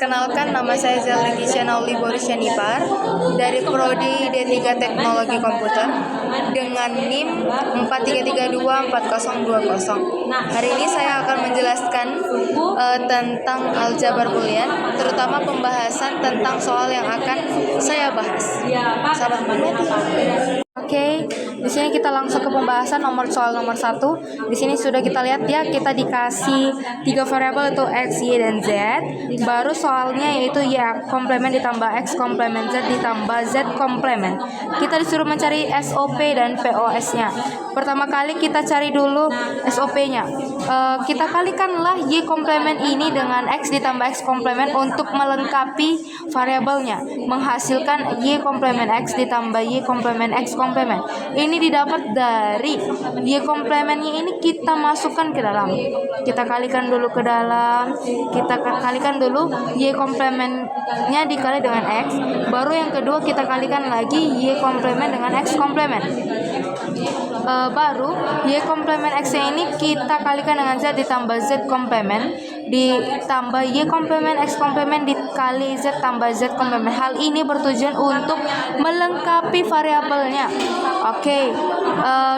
Perkenalkan, nama saya Zalrigisha Nauli Borisyanipar dari Prodi D3 Teknologi Komputer dengan NIM 43324020. Hari ini saya akan menjelaskan tentang aljabar boolean, terutama pembahasan tentang soal yang akan saya bahas. Sahabat mengerti? Oke, di sini kita langsung ke pembahasan soal nomor 1. Di sini sudah kita lihat ya, kita dikasih 3 variabel itu x, y, dan z. Baru soalnya yaitu y komplement ditambah x komplement z ditambah z komplement. Kita disuruh mencari SOP dan POS-nya. Pertama kali kita cari dulu SOP-nya. Kita kalikanlah y komplement ini dengan x ditambah x komplement untuk melengkapi variabelnya, menghasilkan y komplement x ditambah y komplement x komplement. Ini didapat dari y komplementnya ini kita masukkan ke dalam. Kita kalikan dulu ke dalam. Kita kalikan dulu y komplementnya dikali dengan x. Baru yang kedua kita kalikan lagi y komplement dengan x komplement. Baru y komplement x ini kita kalikan dengan z ditambah z komplement ditambah y komplement x komplement dikali z tambah z komplement. Hal ini bertujuan untuk melengkapi variabelnya. Oke,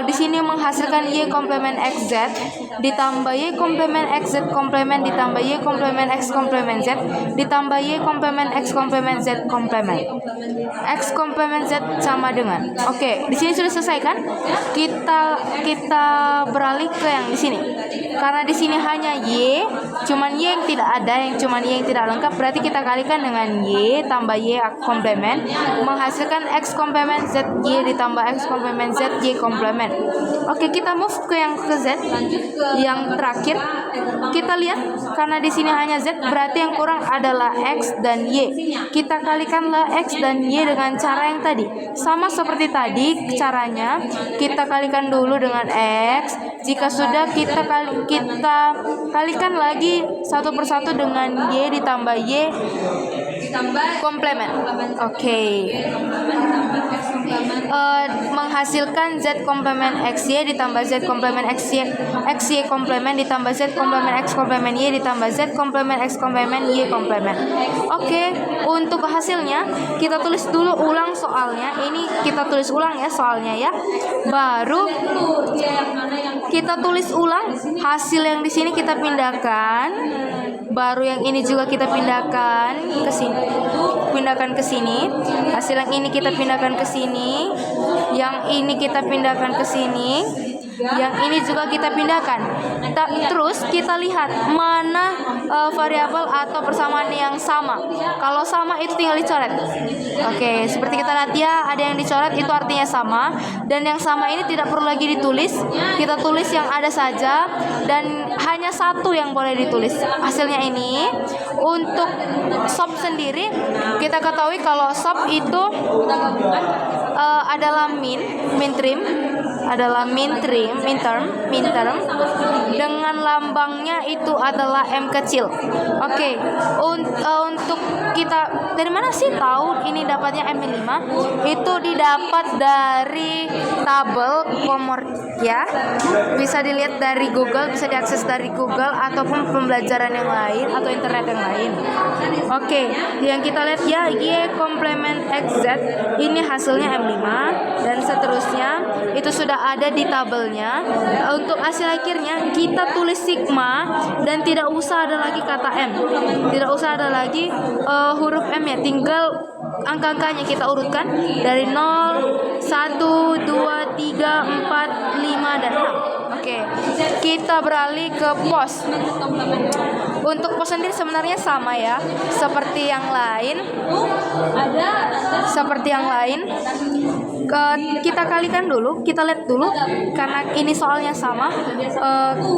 di sini menghasilkan y komplement xz ditambah y komplement xz komplement ditambah y komplement x komplement z ditambah y komplement x komplement z komplement. X komplement z sama dengan. Oke, di sini sudah selesai kan? Kita beralih ke yang di sini. Karena di sini hanya y, cuman y yang tidak ada, cuman y yang tidak lengkap, berarti kita kalikan dengan y tambah y komplement menghasilkan x komplement z y ditambah x komplement z y komplement. Oke, kita move ke yang ke z, yang terakhir. Kita lihat karena di sini hanya z, berarti yang kurang adalah x dan y. Kita kalikanlah x dan y dengan cara yang tadi. Sama seperti tadi caranya, kita kalikan dulu dengan x. Jika sudah kita kalikan lagi satu persatu dengan y ditambah y komplement. Oke. Menghasilkan z komplement xy ditambah z komplement xy komplement ditambah z komplement x komplement y ditambah z komplement x komplement y komplement. Oke, untuk hasilnya kita tulis dulu ulang soalnya. Ini kita tulis ulang ya soalnya ya. Baru kita tulis ulang hasil yang di sini kita pindahkan. Baru yang ini juga kita pindahkan ke sini. Pindahkan ke sini. Hasil yang ini kita pindahkan ke sini. Yang ini kita pindahkan ke sini. Yang ini juga kita pindahkan. Terus kita lihat mana variabel atau persamaan yang sama. Kalau sama itu tinggal dicoret. Oke, seperti kita lihat ya, ada yang dicoret itu artinya sama. Dan yang sama ini tidak perlu lagi ditulis. Kita tulis yang ada saja dan hanya satu yang boleh ditulis. Hasilnya ini untuk SOP sendiri kita ketahui kalau SOP itu adalah min term dengan lambangnya itu adalah M kecil. Oke, untuk kita dari mana sih tahu ini dapatnya M5? Itu didapat dari tabel Komor ya. Bisa dilihat dari Google, bisa diakses dari Google ataupun pembelajaran yang lain atau internet yang lain. Oke, yang kita lihat ya y komplement xz ini hasilnya M5 dan seterusnya itu sudah ada di tabelnya. Untuk hasil akhirnya kita tulis sigma dan tidak usah ada lagi kata M, tidak usah ada lagi huruf M ya, tinggal angka-angkanya kita urutkan dari 0, 1, 2, 3, 4, 5, dan 6. Oke, kita beralih ke pos. Untuk pos sendiri sebenarnya sama ya, seperti yang lain. Kita kalikan dulu, kita lihat dulu karena ini soalnya sama,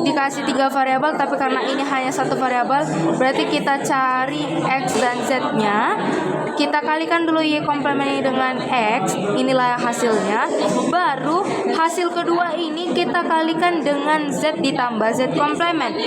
dikasih 3 variabel tapi karena ini hanya satu variabel, berarti kita cari x dan z-nya. Kita kalikan dulu y komplement ini dengan x, inilah hasilnya. Baru hasil kedua ini kita kalikan dengan z ditambah z komplement,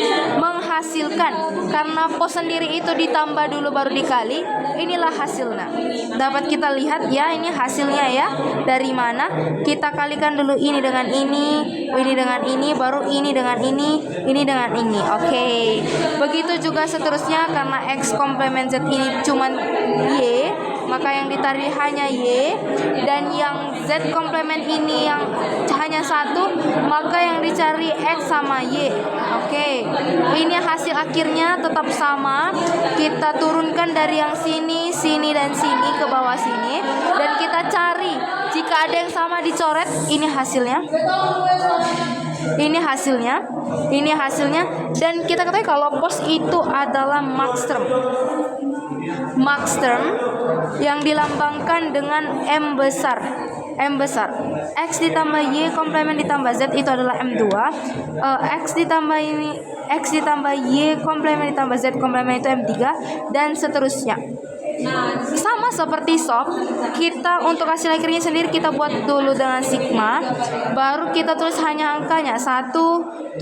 hasilkan. Karena pos sendiri itu ditambah dulu baru dikali, inilah hasilnya. Dapat kita lihat ya, ini hasilnya ya. Dari mana? Kita kalikan dulu ini dengan ini dengan ini, baru ini dengan ini dengan ini. Oke. Begitu juga seterusnya, karena X komplement Z ini cuman Y, maka yang ditarik hanya Y, dan yang Z komplement ini yang hanya satu, maka yang dicari X sama Y. Oke, ini hasil akhirnya tetap sama. Kita turunkan dari yang sini, sini, dan sini ke bawah sini, dan kita cari jika ada yang sama dicoret. Ini hasilnya. Ini hasilnya, dan kita ketahui kalau pos itu adalah max term yang dilambangkan dengan M besar. X ditambah Y komplement ditambah Z itu adalah M2. X ditambah Y komplement ditambah Z komplement itu M3, dan seterusnya. Sama seperti SOP, kita untuk hasil akhirnya sendiri kita buat dulu dengan sigma, baru kita tulis hanya angkanya 1,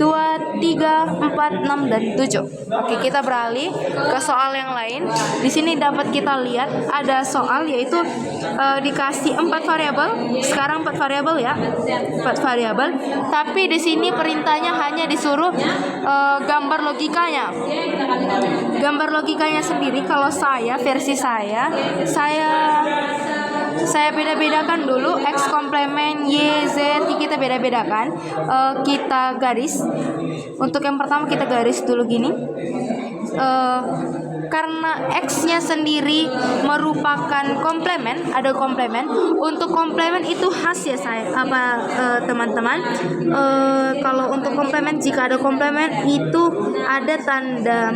2, 3, 4, 6, dan 7. Oke, kita beralih ke soal yang lain. Di sini dapat kita lihat ada soal yaitu dikasih 4 variabel. Sekarang 4 variabel ya. 4 variabel. Tapi di sini perintahnya hanya disuruh gambar logikanya. Gambar logikanya sendiri kalau versi saya beda-bedakan dulu. X komplement Y Z kita beda-bedakan. Kita garis. Untuk yang pertama kita garis dulu gini. Karena X-nya sendiri merupakan komplement, ada komplement. Untuk komplement itu khas ya teman-teman. Kalau untuk komplement, jika ada komplement itu ada tanda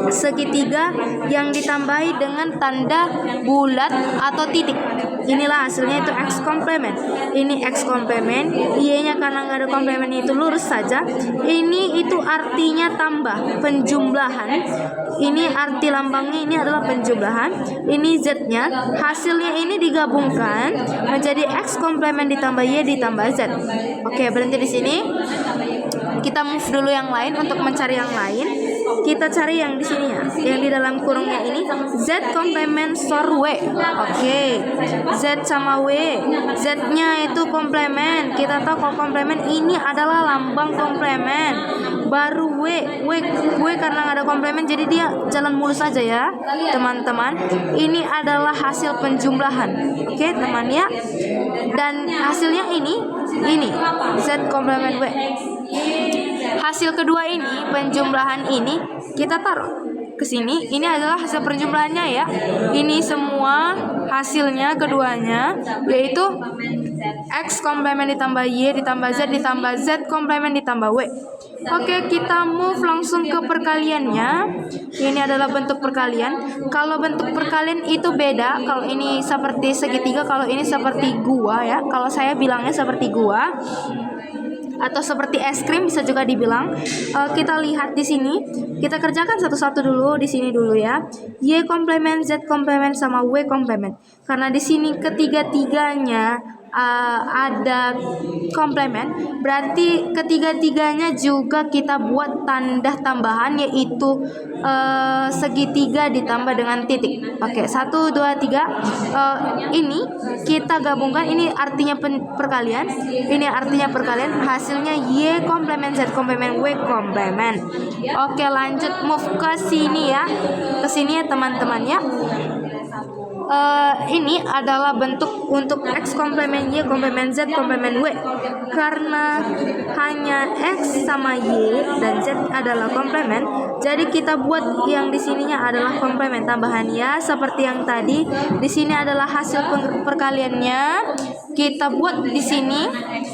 segitiga yang ditambahi dengan tanda bulat atau titik. Inilah hasilnya, itu X komplement. Ini X komplement, Y-nya karena nggak ada komplement itu lurus saja. Ini itu artinya tambah, penjumlahan. Ini arti lambangnya, ini adalah penjumlahan. Ini Z-nya, hasilnya ini digabungkan menjadi X komplement ditambah Y ditambah Z. Oke, berhenti di sini. Kita move dulu yang lain untuk mencari yang lain. Kita cari yang di sini ya, yang di dalam kurungnya ini Z komplement sor W. Oke. Z sama W. Z-nya itu komplement. Kita tahu kalau komplement ini adalah lambang komplement. Baru W karena nggak ada komplement jadi dia jalan mulus saja ya, teman-teman. Ini adalah hasil penjumlahan. Oke, teman ya. Dan hasilnya ini Z komplement W. Hasil kedua ini, penjumlahan ini kita taruh ke sini. Ini adalah hasil penjumlahannya ya. Ini semua hasilnya keduanya, yaitu X komplement ditambah Y ditambah Z ditambah Z komplement ditambah W. Oke, kita move langsung ke perkaliannya. Ini adalah bentuk perkalian. Kalau bentuk perkalian itu beda. Kalau ini seperti segitiga, kalau ini seperti gua ya. Kalau saya bilangnya seperti gua atau seperti es krim bisa juga dibilang. Kita lihat di sini. Kita kerjakan satu-satu dulu di sini dulu ya. Y komplement, Z komplement sama W komplement. Karena di sini ketiga-tiganya ada komplement, berarti ketiga-tiganya juga kita buat tanda tambahan, yaitu segitiga ditambah dengan titik. Oke, 1, 2, 3. Ini kita gabungkan, ini artinya perkalian, ini artinya perkalian. Hasilnya Y komplement Z komplement W komplement. Oke, lanjut move ke sini ya, ke sini ya teman-teman ya. Ini adalah bentuk untuk X komplement Y komplement Z komplement W. Karena hanya X sama Y dan Z adalah komplement, jadi kita buat yang di sininya adalah komplement tambahan ya, seperti yang tadi. Di sini adalah hasil perkaliannya. Kita buat di sini,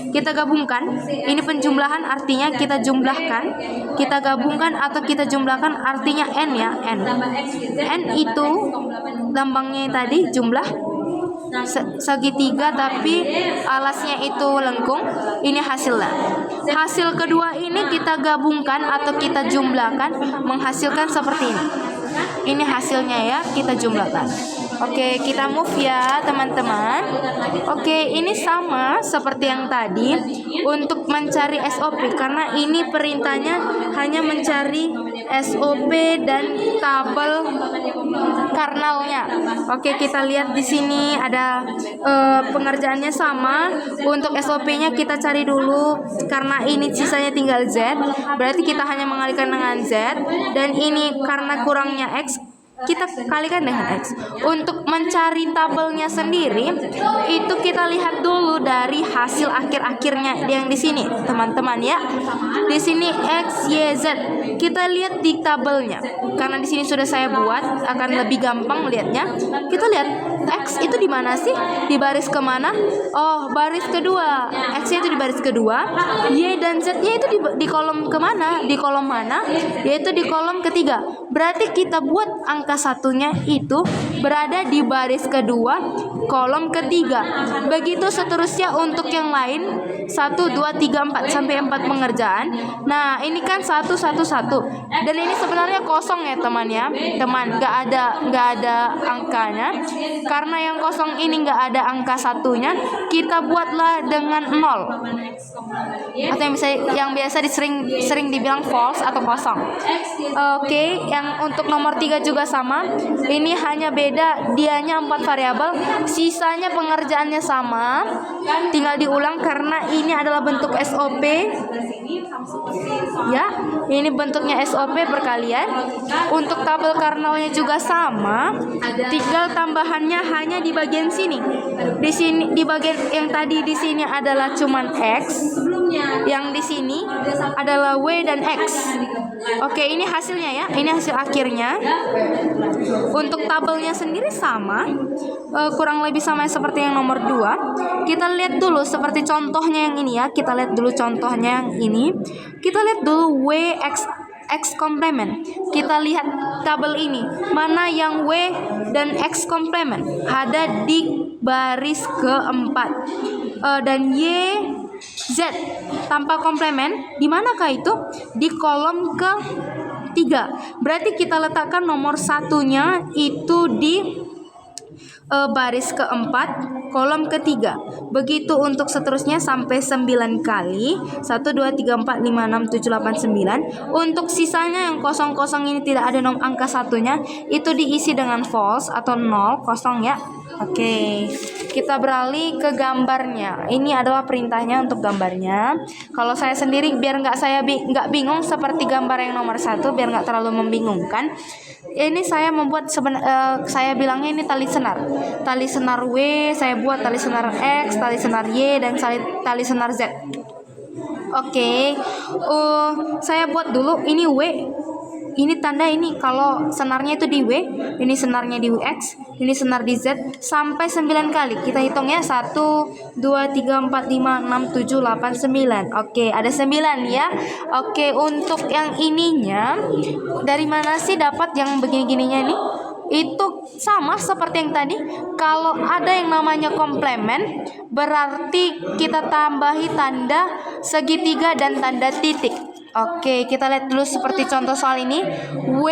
kita gabungkan. Ini penjumlahan artinya kita jumlahkan, kita gabungkan atau kita jumlahkan artinya N ya, N. N itu lambangnya tadi jumlah segitiga tapi alasnya itu lengkung. Ini hasilnya. Hasil kedua ini kita gabungkan atau kita jumlahkan menghasilkan seperti ini. Ini hasilnya ya, kita jumlahkan. Oke, kita move ya teman-teman. Oke, ini sama seperti yang tadi untuk mencari SOP, karena ini perintahnya hanya mencari SOP dan tabel kernelnya. Oke, kita lihat di sini ada pengerjaannya sama. Untuk SOP-nya kita cari dulu, karena ini sisanya tinggal Z, berarti kita hanya mengalihkan dengan Z, dan ini karena kurangnya X, kita kalikan dengan X. Untuk mencari tabelnya sendiri, itu kita lihat dulu dari hasil akhir-akhirnya yang di sini, teman-teman ya. Di sini X, Y, Z. Kita lihat di tabelnya. Karena di sini sudah saya buat, akan lebih gampang melihatnya. Kita lihat X itu di mana sih? Di baris kemana? Oh, baris kedua. X-nya itu di baris kedua. Y dan Z-nya itu di kolom kemana? Di kolom mana? Yaitu di kolom ketiga. Berarti kita buat angka satunya itu berada di baris kedua, kolom ketiga. Begitu seterusnya untuk yang lain, 1, 2, 3, 4 sampai 4 pengerjaan. Nah, ini kan 1, 1, 1. Dan ini sebenarnya kosong ya teman ya. Teman, nggak ada angkanya. Karena yang kosong ini nggak ada angka satunya, kita buatlah dengan 0. Atau yang biasa sering dibilang false atau kosong. Oke, yang untuk nomor 3 juga sama. Ini hanya beda, dianya 4 variabel, sisanya pengerjaannya sama. Tinggal diulang karena ini adalah bentuk SOP. Ya, ini bentuknya SOP perkalian. Untuk tabel kernelnya juga sama. Tinggal tambahannya hanya di bagian sini. Di sini di bagian yang tadi di sini adalah cuman X. Yang di sini adalah W dan X. Oke, ini hasilnya ya. Ini hasil akhirnya. Untuk tabelnya sendiri sama, kurang lebih sama seperti yang nomor 2. Kita lihat dulu seperti contohnya yang ini ya. Kita lihat dulu contohnya yang ini. Kita lihat dulu W X komplement. Kita lihat tabel ini. Mana yang W dan X komplement? Ada di baris keempat. Dan Y Z tanpa komplement di manakah itu? Di kolom ketiga. Berarti kita letakkan nomor satunya itu di baris keempat, kolom ketiga. Begitu untuk seterusnya sampai 9 kali. 1, 2, 3, 4, 5, 6, 7, 8, 9. Untuk sisanya yang kosong-kosong ini tidak ada angka satunya, itu diisi dengan false atau 0, kosong ya. Oke, kita beralih ke gambarnya. Ini adalah perintahnya untuk gambarnya. Kalau saya sendiri biar nggak bingung seperti gambar yang nomor 1, biar nggak terlalu membingungkan. Ini saya membuat saya bilangnya ini tali senar. Tali senar W, saya buat tali senar X, tali senar Y, dan tali senar Z. Oke, saya buat dulu ini W. Ini tanda ini kalau senarnya itu di W, ini senarnya di X, ini senar di Z sampai 9 kali. Kita hitung ya. 1, 2, 3, 4, 5, 6, 7, 8, 9. Oke, ada 9 ya. Oke, untuk yang ininya dari mana sih dapat yang begini-gininya ini? Itu sama seperti yang tadi. Kalau ada yang namanya komplement, berarti kita tambahi tanda segitiga dan tanda titik. Oke, kita lihat dulu seperti contoh soal ini. W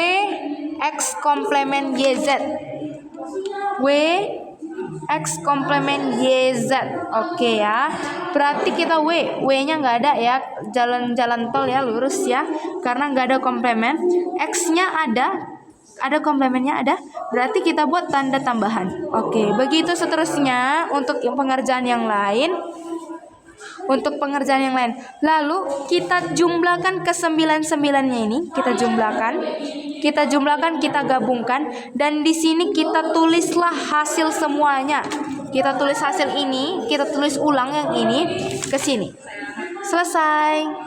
X komplement YZ. W X komplement YZ. Oke ya. Berarti kita W-nya nggak ada ya. Jalan tol ya, lurus ya. Karena nggak ada komplement. X-nya ada komplementnya ada, berarti kita buat tanda tambahan. Oke, begitu seterusnya untuk pengerjaan yang lain. Lalu kita jumlahkan ke 9-9-nya ini, kita jumlahkan, kita gabungkan, dan di sini kita tulislah hasil semuanya. Kita tulis hasil ini, kita tulis ulang yang ini ke sini. Selesai.